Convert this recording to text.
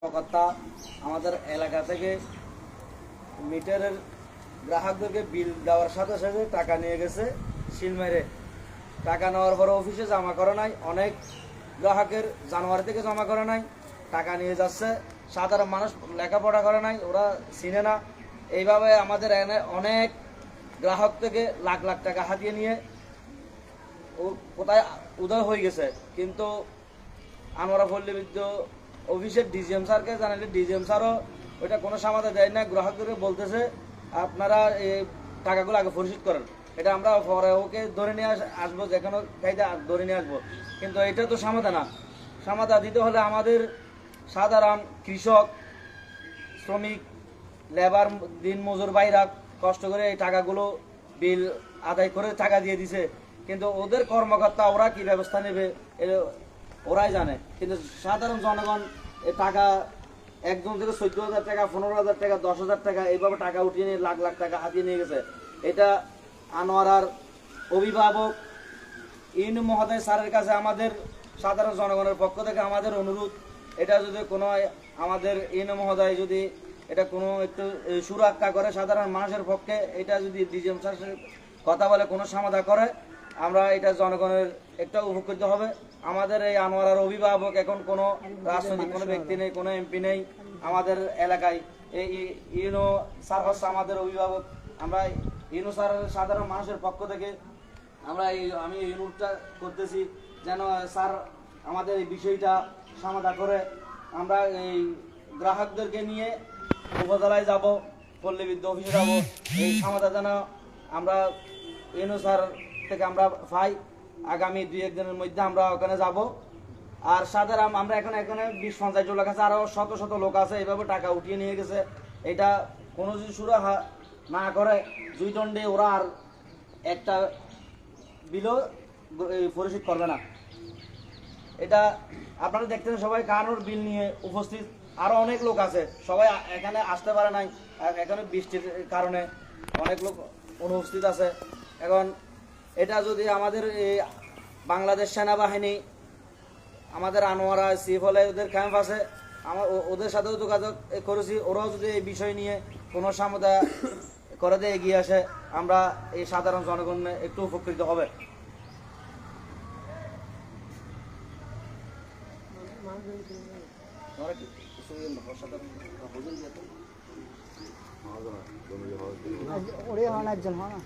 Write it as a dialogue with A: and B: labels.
A: কর্মকর্তা আমাদের এলাকা থেকে মিটারের গ্রাহকদেরকে বিল দেওয়ার সাথে সাথে টাকা নিয়ে গেছে সিল মেরে। টাকা নেওয়ার পরে অফিসে জমা করে নাই, অনেক গ্রাহকের জানুয়ারি থেকে জমা করে নাই, টাকা নিয়ে যাচ্ছে। সাধারণ মানুষ লেখাপড়া করে নাই, ওরা চিনে না। এইভাবে আমাদের এনে অনেক গ্রাহক থেকে লাখ লাখ টাকা হাতিয়ে নিয়ে ও কোথায় উদয় হয়ে গেছে। কিন্তু আনোয়ারা পল্লী বিদ্যুৎ অফিসের ডিজিএম স্যারকে জানালে ডিজিএম স্যারও ওইটা কোনো সমাধান দেয় না। গ্রাহকদেরকে বলতেছে আপনারা এই টাকাগুলো আগে পরিশোধ করেন, এটা আমরা পরে ওকে ধরে নিয়ে আসবো, যেখানে চাইতে ধরে নিয়ে আসবো। কিন্তু এটা তো সমাধান না। সমাধান দিতে হলে আমাদের সাধারণ কৃষক, শ্রমিক, লেবার, দিন মজুর ভাইরা কষ্ট করে এই টাকাগুলো বিল আদায় করে টাকা দিয়ে দিছে। কিন্তু ওদের কর্মকর্তা ওরা কি ব্যবস্থা নেবে ওরাই জানে। কিন্তু সাধারণ জনগণ এই টাকা একজন থেকে 14,000 টাকা, 15,000 টাকা, 10,000 টাকা এইভাবে টাকা উঠিয়ে নিয়ে লাখ লাখ টাকা হাতিয়ে নিয়ে গেছে। এটা আনোয়ারার অভিভাবক ইনু মহোদয় স্যারের কাছে আমাদের সাধারণ জনগণের পক্ষ থেকে আমাদের অনুরোধ, এটা যদি কোনো আমাদের ইনু মহোদয় যদি এটা কোনো একটু সুরক্ষা করে সাধারণ মানুষের পক্ষে, এটা যদি ডিজিএম স্যারের কথা বলে কোনো সমাধান করে, আমরা এটা জনগণের একটা উপকৃত হবে। আমাদের এই আনোয়ারার অভিভাবক এখন কোনো রাজনৈতিক কোনো ব্যক্তি নেই, কোনো এমপি নেই আমাদের এলাকায়। এই ইউনো স্যার হচ্ছে আমাদের অভিভাবক। আমরা ইউনো স্যার সাধারণ মানুষের পক্ষ থেকে আমি এই অনুরোধটা করতেছি যেন স্যার আমাদের এই বিষয়টা সমাধান করে। আমরা এই গ্রাহকদেরকে নিয়ে উপজেলায় যাব, পল্লী বিদ্যুৎ অফিসে যাব, এই সমাধান যেন আমরা ইউনো স্যার থেকে আমরা পাই। আগামী 2-1 দিনের মধ্যে আমরা ওখানে যাব। আর সাধারণ আমরা এখানে 20-50 লোক আছে, আরো শত শত লোক আছে এইভাবে টাকা উঠিয়ে নিয়ে গেছে। এটা কোনো যদি সুরাহা না করে দুই দণ্ডে ওরা আর একটা বিলও পরিশোধ করবে না। এটা আপনারা দেখতেন সবাই কানোর বিল নিয়ে উপস্থিত, আরো অনেক লোক আছে, সবাই এখানে আসতে পারে নাই। এখানে বৃষ্টির কারণে অনেক লোক অনুপস্থিত আছে। এখন এটা যদি আমাদের বাংলাদেশ সেনাবাহিনী, আমাদের আনোয়ারা সিফ হলে ওদের ক্যাম্প আছে, ওদের সাথেও যোগাযোগ করেছি, ওরাও যদি এই বিষয় নিয়ে কোনো সমাধান করে দিয়ে এগিয়ে আসে, আমরা এই সাধারণ জনগণ একটু উপকৃত হবে।
B: একজন হয় না